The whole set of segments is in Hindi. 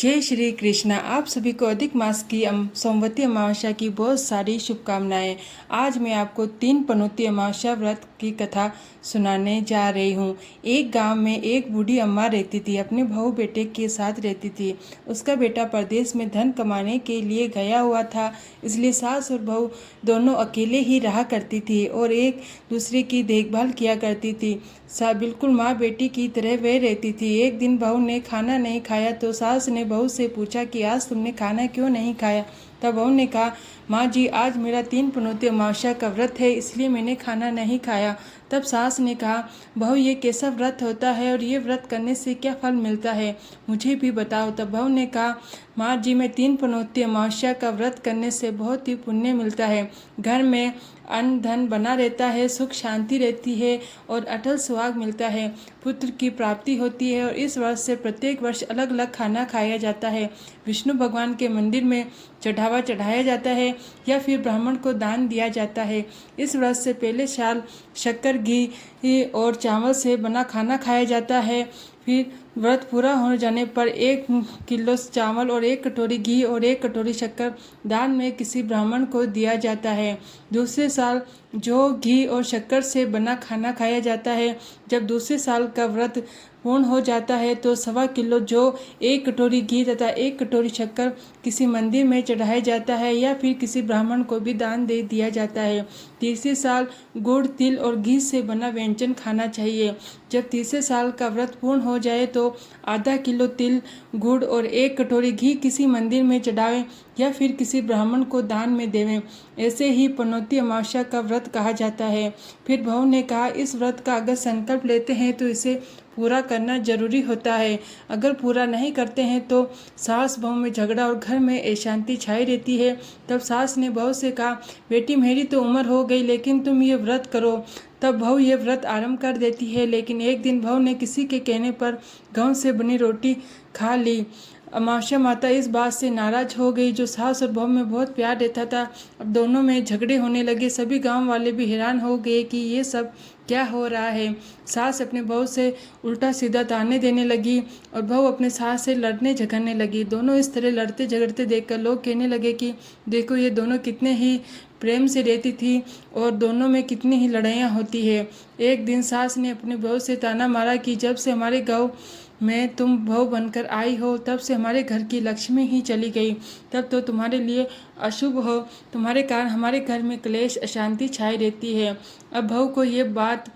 जय श्री कृष्णा। आप सभी को अधिक मास की सोमवती अमावस्या की बहुत सारी शुभकामनाएं। आज मैं आपको 3 पनौती अमावस्या व्रत की कथा सुनाने जा रही हूँ। एक गांव में एक बूढ़ी अम्मा रहती थी। अपने बहू बेटे के साथ रहती थी। उसका बेटा परदेश में धन कमाने के लिए गया हुआ था, इसलिए सास और बहू दोनों अकेले ही रहा करती थी और एक दूसरे की देखभाल किया करती थी। बिल्कुल माँ बेटी की तरह वह रहती थी। एक दिन बहू ने खाना नहीं खाया तो सास ने बहू से पूछा कि आज तुमने खाना क्यों नहीं खाया। तब बहू ने कहा, माँ जी आज मेरा 3 पनौती अमावस्या का व्रत है, इसलिए मैंने खाना नहीं खाया। तब सास ने कहा, बहू ये कैसा व्रत होता है और ये व्रत करने से क्या फल मिलता है, मुझे भी बताओ। तब बहू ने कहा, माँ जी मैं 3 पनौती अमावस्या का व्रत करने से बहुत ही पुण्य मिलता है। घर में अन्न धन बना रहता है, सुख शांति रहती है और अटल सुहाग मिलता है। पुत्र की प्राप्ति होती है और इस वर्ष से प्रत्येक वर्ष अलग अलग खाना खाया जाता है। विष्णु भगवान के मंदिर में चढ़ावा चढ़ाया जाता है या फिर ब्राह्मण को दान दिया जाता है। इस व्रत से पहले साल शक्कर घी और चावल से बना खाना खाया जाता है। फिर व्रत पूरा हो जाने पर 1 किलो चावल और 1 कटोरी घी और 1 कटोरी शक्कर दान में किसी ब्राह्मण को दिया जाता है। दूसरे साल जो घी और शक्कर से बना खाना खाया जाता है, जब दूसरे साल का व्रत पूर्ण हो जाता है तो 1.25 किलो जो 1 कटोरी घी तथा 1 कटोरी शक्कर किसी मंदिर में चढ़ाया जाता है या फिर किसी ब्राह्मण को भी दान दे दिया जाता है। तीसरे साल गुड़ तिल और घी से बना व्यंजन खाना चाहिए। जब तीसरे साल का व्रत पूर्ण हो जाए तो आधा किलो तिल गुड़ और 1 कटोरी घी किसी मंदिर में चढ़ावें या फिर किसी ब्राह्मण को दान में देवें। ऐसे ही पनौती अमावस्या का व्रत कहा जाता है। फिर बहू ने कहा, इस व्रत का अगर संकल्प लेते हैं तो इसे पूरा करना जरूरी होता है। अगर पूरा नहीं करते हैं तो सास बहू में झगड़ा और घर में अशांति छाई रहती है। तब सास ने बहू से कहा, बेटी मेरी तो उम्र हो गई लेकिन तुम ये व्रत करो। तब बहू ये व्रत आरंभ कर देती है। लेकिन एक दिन बहू ने किसी के कहने पर गेहूं से बनी रोटी खा ली। अमावस्या माता इस बात से नाराज हो गई। जो सास और बहू में बहुत प्यार रहता था, अब दोनों में झगड़े होने लगे। सभी गांव वाले भी हैरान हो गए कि ये सब क्या हो रहा है। सास अपने बहू से उल्टा सीधा ताने देने लगी और बहू अपने सास से लड़ने झगड़ने लगी। दोनों इस तरह लड़ते झगड़ते देखकर लोग कहने लगे कि देखो ये दोनों कितने ही प्रेम से रहती थी और दोनों में कितनी ही लड़ाइयाँ होती है। एक दिन सास ने अपनी बहू से ताना मारा कि जब से हमारे गाँव में तुम बहू बनकर आई हो तब से हमारे घर की लक्ष्मी ही चली गई। तब तो तुम्हारे लिए अशुभ हो, तुम्हारे कारण हमारे घर में क्लेश अशांति छाई रहती है। अब बहू को ये बात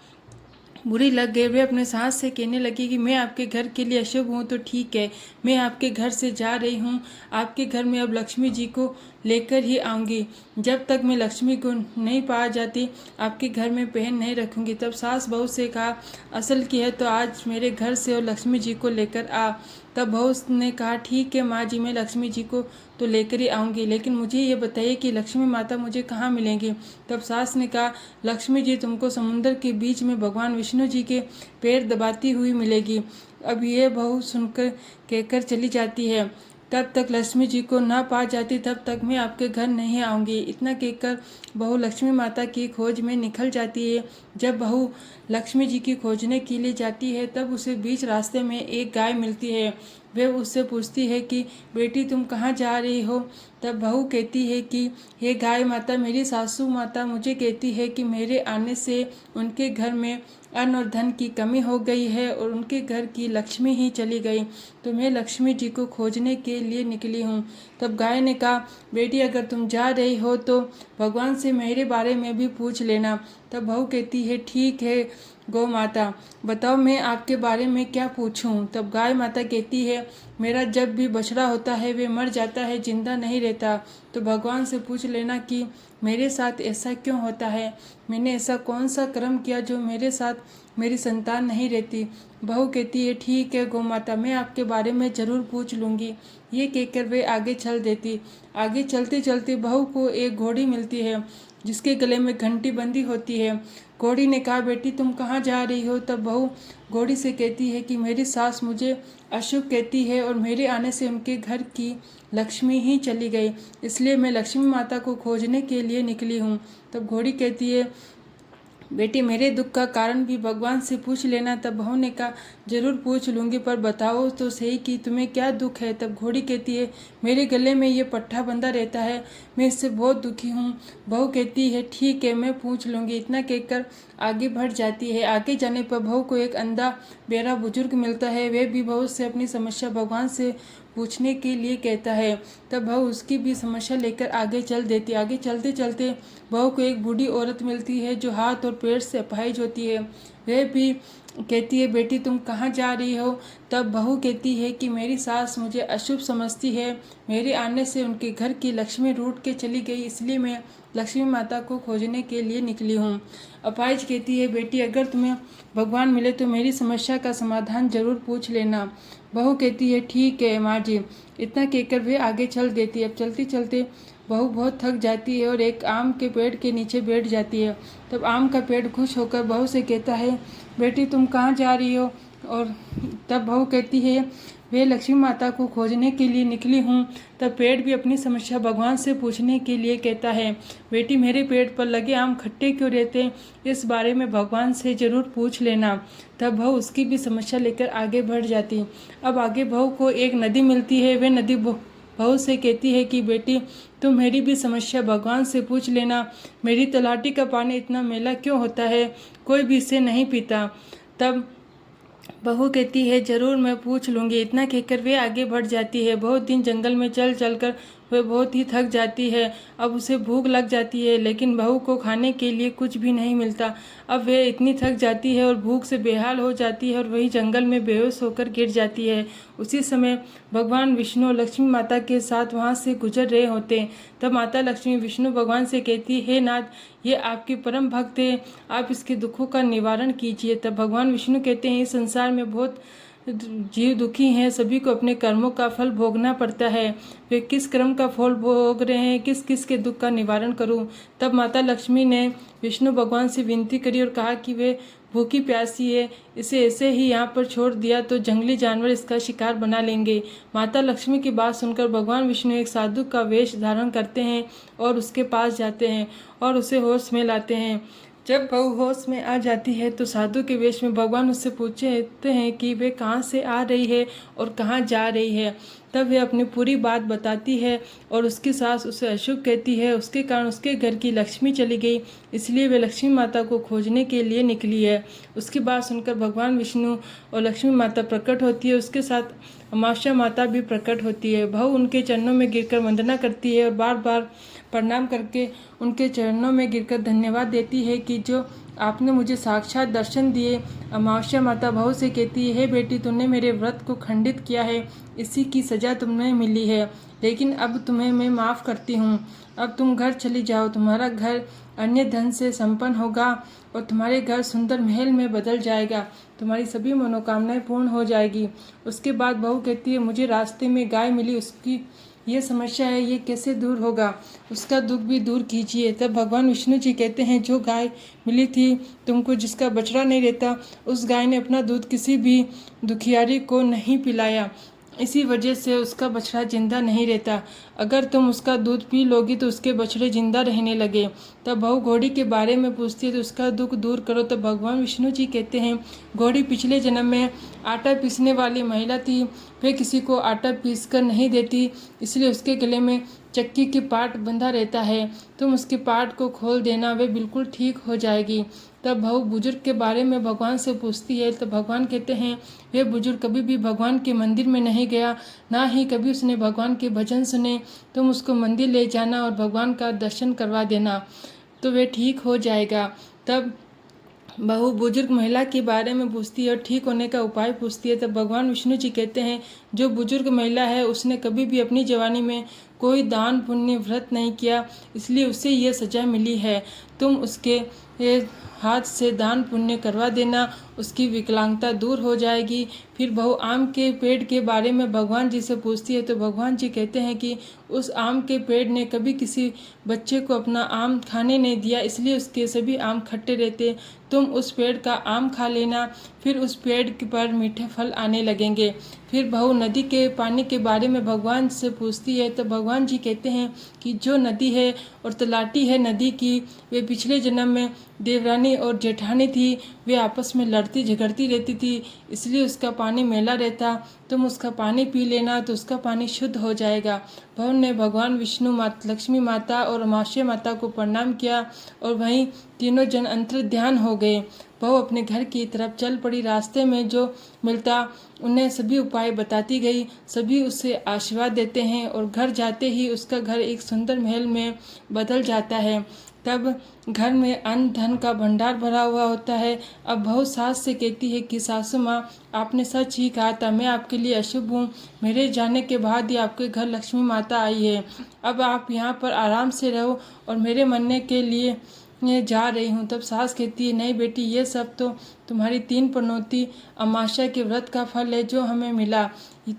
बुरी लग गई। वे अपने सास से कहने लगी कि मैं आपके घर के लिए अशुभ हूँ तो ठीक है, मैं आपके घर से जा रही हूँ। आपके घर में अब लक्ष्मी जी को लेकर ही आऊँगी। जब तक मैं लक्ष्मी को नहीं पा जाती आपके घर में पैर नहीं रखूँगी। तब सास बहू से कहा, असल की है तो आज मेरे घर से और लक्ष्मी जी को लेकर आ। तब बहू ने कहा, ठीक है माँ जी, मैं लक्ष्मी जी को तो लेकर ही आऊँगी, लेकिन मुझे ये बताइए कि लक्ष्मी माता मुझे कहाँ मिलेंगी। तब सास ने कहा, लक्ष्मी जी तुमको समुद्र के बीच में भगवान विष्णु जी के पैर दबाती हुई मिलेगी। अब ये बहू सुनकर कहकर चली जाती है, तब तक लक्ष्मी जी को ना पा जाती तब तक मैं आपके घर नहीं आऊँगी। इतना कहकर बहू लक्ष्मी माता की खोज में निकल जाती है। जब बहू लक्ष्मी जी की खोजने के लिए जाती है तब उसे बीच रास्ते में एक गाय मिलती है। वह उससे पूछती है कि बेटी तुम कहाँ जा रही हो। तब बहू कहती है कि हे गाय माता, मेरी सासू माता मुझे कहती है कि मेरे आने से उनके घर में अन्न और धन की कमी हो गई है और उनके घर की लक्ष्मी ही चली गई, तो मैं लक्ष्मी जी को खोजने के लिए निकली हूँ। तब गाय ने कहा, बेटी अगर तुम जा रही हो तो भगवान से मेरे बारे में भी पूछ लेना। तब बहू कहती है, ठीक है गौ माता, बताओ मैं आपके बारे में क्या पूछूं। तब गाय माता कहती है, मेरा जब भी बछड़ा होता है वे मर जाता है, जिंदा नहीं रहता, तो भगवान से पूछ लेना कि मेरे साथ ऐसा क्यों होता है। मैंने ऐसा कौन सा कर्म किया जो मेरे साथ मेरी संतान नहीं रहती। बहू कहती है, ठीक है गौ माता, मैं आपके बारे में ज़रूर पूछ लूँगी। ये कहकर वे आगे चल देती। आगे चलते चलते बहू को एक घोड़ी मिलती है जिसके गले में घंटी बंधी होती है। घोड़ी ने कहा, बेटी तुम कहाँ जा रही हो। तब बहू घोड़ी से कहती है कि मेरी सास मुझे अशुभ कहती है और मेरे आने से उनके घर की लक्ष्मी ही चली गई, इसलिए मैं लक्ष्मी माता को खोजने के लिए निकली हूँ। तब घोड़ी कहती है, बेटी मेरे दुख का कारण भी भगवान से पूछ लेना। तब बहू ने कहा जरूर पूछ लूँगी, पर बताओ तो सही कि तुम्हें क्या दुख है। तब घोड़ी कहती है मेरे गले में ये पट्टा बंधा रहता है, मैं इससे बहुत दुखी हूँ। बहू कहती है ठीक है मैं पूछ लूँगी। इतना कहकर आगे बढ़ जाती है। आगे जाने पर बहू को एक अंधा बेरा बुजुर्ग मिलता है। वह भी बहू से अपनी समस्या भगवान से पूछने के लिए कहता है। तब बहू उसकी भी समस्या लेकर आगे चल देती। आगे चलते चलते बहू को एक बूढ़ी औरत मिलती है जो हाथ और पैर से अपाहिज होती है। वह भी कहती है बेटी तुम कहाँ जा रही हो। तब बहू कहती है कि मेरी सास मुझे अशुभ समझती है, मेरे आने से उनके घर की लक्ष्मी रूठ के चली गई, इसलिए मैं लक्ष्मी माता को खोजने के लिए निकली हूँ। अपाहिज कहती है बेटी अगर तुम्हें भगवान मिले तो मेरी समस्या का समाधान जरूर पूछ लेना। बहू कहती है ठीक है माँ जी। इतना कहकर वे आगे चल देती है। अब चलते चलते बहू बहुत थक जाती है और एक आम के पेड़ के नीचे बैठ जाती है। तब आम का पेड़ खुश होकर बहू से कहता है बेटी तुम कहाँ जा रही हो। और तब बहू कहती है वे लक्ष्मी माता को खोजने के लिए निकली हूँ। तब पेड़ भी अपनी समस्या भगवान से पूछने के लिए कहता है बेटी मेरे पेड़ पर लगे आम खट्टे क्यों रहते हैं, इस बारे में भगवान से ज़रूर पूछ लेना। तब बहू उसकी भी समस्या लेकर आगे बढ़ जाती। अब आगे बहू को एक नदी मिलती है। वह नदी बहू से कहती है कि बेटी तुम मेरी भी समस्या भगवान से पूछ लेना। मेरी तलाटी का पानी इतना मैला क्यों होता है, कोई भी इसे नहीं पीता। तब बहू कहती है जरूर मैं पूछ लूँगी। इतना कहकर वे आगे बढ़ जाती है। बहुत दिन जंगल में चल चलकर वह बहुत ही थक जाती है। अब उसे भूख लग जाती है लेकिन बहू को खाने के लिए कुछ भी नहीं मिलता। अब वह इतनी थक जाती है और भूख से बेहाल हो जाती है और वही जंगल में बेहोश होकर गिर जाती है। उसी समय भगवान विष्णु लक्ष्मी माता के साथ वहाँ से गुजर रहे होते हैं। तब माता लक्ष्मी विष्णु भगवान से कहती है नाथ ये आपके परम भक्त है, आप इसके दुखों का निवारण कीजिए। तब भगवान विष्णु कहते हैं इस संसार में बहुत जीव दुखी हैं, सभी को अपने कर्मों का फल भोगना पड़ता है। वे किस कर्म का फल भोग रहे हैं, किस किस के दुख का निवारण करूं। तब माता लक्ष्मी ने विष्णु भगवान से विनती करी और कहा कि वे भूखी प्यासी है, इसे ऐसे ही यहाँ पर छोड़ दिया तो जंगली जानवर इसका शिकार बना लेंगे। माता लक्ष्मी की बात सुनकर भगवान विष्णु एक साधु का वेश धारण करते हैं और उसके पास जाते हैं और उसे होश में लाते हैं। जब बहू होश में आ जाती है तो साधु के वेश में भगवान उससे पूछते हैं कि वे कहाँ से आ रही है और कहाँ जा रही है। तब वह अपनी पूरी बात बताती है और उसकी सास उसे अशुभ कहती है, उसके कारण उसके घर की लक्ष्मी चली गई, इसलिए वे लक्ष्मी माता को खोजने के लिए निकली है। उसकी बात सुनकर भगवान विष्णु और लक्ष्मी माता प्रकट होती है, उसके साथ अमावस्या माता भी प्रकट होती है। बहू उनके चरणों में गिरकर वंदना करती है और बार बार प्रणाम करके उनके चरणों में गिरकर धन्यवाद देती है कि जो आपने मुझे साक्षात दर्शन दिए। अमावस्या माता बहू से कहती है हे बेटी तुमने मेरे व्रत को खंडित किया है, इसी की सजा तुम्हें मिली है, लेकिन अब तुम्हें मैं माफ़ करती हूँ। अब तुम घर चली जाओ, तुम्हारा घर अन्य धन से संपन्न होगा और तुम्हारे घर सुंदर महल में बदल जाएगा, तुम्हारी सभी मनोकामनाएं पूर्ण हो जाएगी। उसके बाद बहू कहती है मुझे रास्ते में गाय मिली, उसकी ये समस्या है, ये कैसे दूर होगा, उसका दुख भी दूर कीजिए। तब भगवान विष्णु जी कहते हैं जो गाय मिली थी तुमको, जिसका बछड़ा नहीं रहता, उस गाय ने अपना दूध किसी भी दुखियारी को नहीं पिलाया, इसी वजह से उसका बछड़ा जिंदा नहीं रहता। अगर तुम उसका दूध पी लोगी तो उसके बछड़े जिंदा रहने लगे। तब बहू घोड़ी के बारे में पूछती है तो उसका दुख दूर करो। तब भगवान विष्णु जी कहते हैं घोड़ी पिछले जन्म में आटा पीसने वाली महिला थी, वह किसी को आटा पीस कर नहीं देती, इसलिए उसके गले में चक्की की पाट बंधा रहता है, तुम उसके पाट को खोल देना, वे बिल्कुल ठीक हो जाएगी। तब बहू बुजुर्ग के बारे में भगवान से पूछती है तो भगवान कहते हैं वे बुजुर्ग कभी भी भगवान के मंदिर में नहीं गया, ना ही कभी उसने भगवान के भजन सुने, तुम उसको मंदिर ले जाना और भगवान का दर्शन करवा देना तो वे ठीक हो जाएगा। तब बहू बुजुर्ग महिला के बारे में पूछती है और ठीक होने का उपाय पूछती है। तब भगवान विष्णु जी कहते हैं जो बुजुर्ग महिला है उसने कभी भी अपनी जवानी में कोई दान पुण्य व्रत नहीं किया, इसलिए उसे यह सजा मिली है, तुम उसके हाथ से दान पुण्य करवा देना, उसकी विकलांगता दूर हो जाएगी। फिर बहू आम के पेड़ के बारे में भगवान जी से पूछती है तो भगवान जी कहते हैं कि उस आम के पेड़ ने कभी किसी बच्चे को अपना आम खाने नहीं दिया, इसलिए उसके सभी आम खट्टे रहते, तुम उस पेड़ का आम खा लेना, फिर उस पेड़ पर मीठे फल आने लगेंगे। फिर बहू नदी के पानी के बारे में भगवान से पूछती है तो भगवान जी कहते हैं कि जो नदी है और तलाटी है नदी की, वे पिछले जन्म में देवरानी और जेठानी थी वे आपस में लड़ती झगड़ती रहती थी, इसलिए उसका पानी मैला रहता। तुम उसका पानी पी लेना तो उसका पानी शुद्ध हो जाएगा। बहू ने भगवान विष्णु, माता लक्ष्मी माता और अमावस्या माता को प्रणाम किया और वहीं तीनों जन अंतर्ध्यान हो गए। बहू अपने घर की तरफ चल पड़ी। रास्ते में जो मिलता उन्हें सभी उपाय बताती गई। सभी उससे आशीर्वाद देते हैं और घर जाते ही उसका घर एक सुंदर महल में बदल जाता है। तब घर में अन्न धन का भंडार भरा हुआ होता है। अब बहू सास से कहती है कि सासू माँ, आपने सच ही कहा था, मैं आपके लिए अशुभ हूँ। मेरे जाने के बाद ही आपके घर लक्ष्मी माता आई है। अब आप यहाँ पर आराम से रहो और मेरे मरने के लिए जा रही हूँ। तब सास कहती है, नहीं बेटी, ये सब तो तुम्हारी 3 पनौती अमावस्या के व्रत का फल है जो हमें मिला।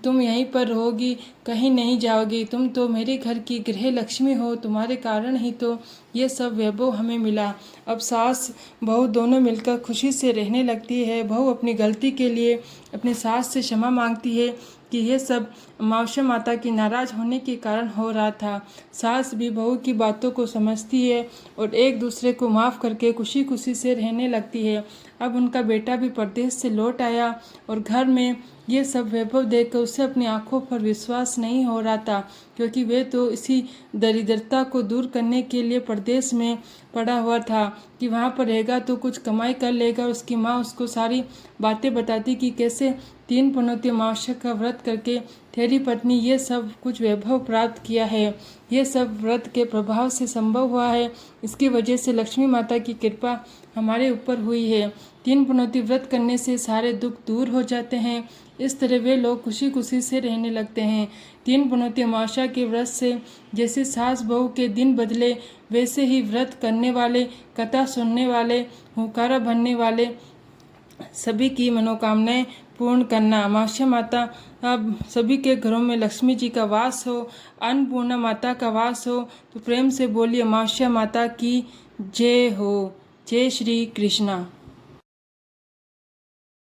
तुम यहीं पर रहोगी, कहीं नहीं जाओगी। तुम तो मेरे घर की गृह लक्ष्मी हो, तुम्हारे कारण ही तो ये सब वैभव हमें मिला। अब सास बहू दोनों मिलकर खुशी से रहने लगती है। बहू अपनी गलती के लिए अपनी सास से क्षमा मांगती है कि ये सब अमावस्या माता की नाराज होने के कारण हो रहा था। सास भी बहू की बातों को समझती है और एक दूसरे को माफ़ करके खुशी खुशी से रहने लगती है। अब उनका बेटा भी परदेश से लौट आया और घर में ये सब वैभव देखकर उसे अपनी आंखों पर विश्वास नहीं हो रहा था, क्योंकि वे तो इसी दरिद्रता को दूर करने के लिए परदेश में पड़ा हुआ था कि वहाँ पर रहेगा तो कुछ कमाई कर लेगा। उसकी माँ उसको सारी बातें बताती कि कैसे 3 पनौती अमावस्या का व्रत करके तेरी पत्नी ये सब कुछ वैभव प्राप्त किया है। ये सब व्रत के प्रभाव से संभव हुआ है। इसकी वजह से लक्ष्मी माता की कृपा हमारे ऊपर हुई है। 3 पनौती व्रत करने से सारे दुख दूर हो जाते हैं। इस तरह वे लोग खुशी खुशी से रहने लगते हैं। 3 पनौती अमावस्या के व्रत से जैसे सास बहू के दिन बदले, वैसे ही व्रत करने वाले, कथा सुनने वाले, हुंकारा भरने वाले सभी की मनोकामनाएं पूर्ण करना। अमावस्या माता अब सभी के घरों में लक्ष्मी जी का वास हो, अन्नपूर्णा माता का वास हो। तो प्रेम से बोलिए अमावस्या माता की जय हो। जय श्री कृष्णा।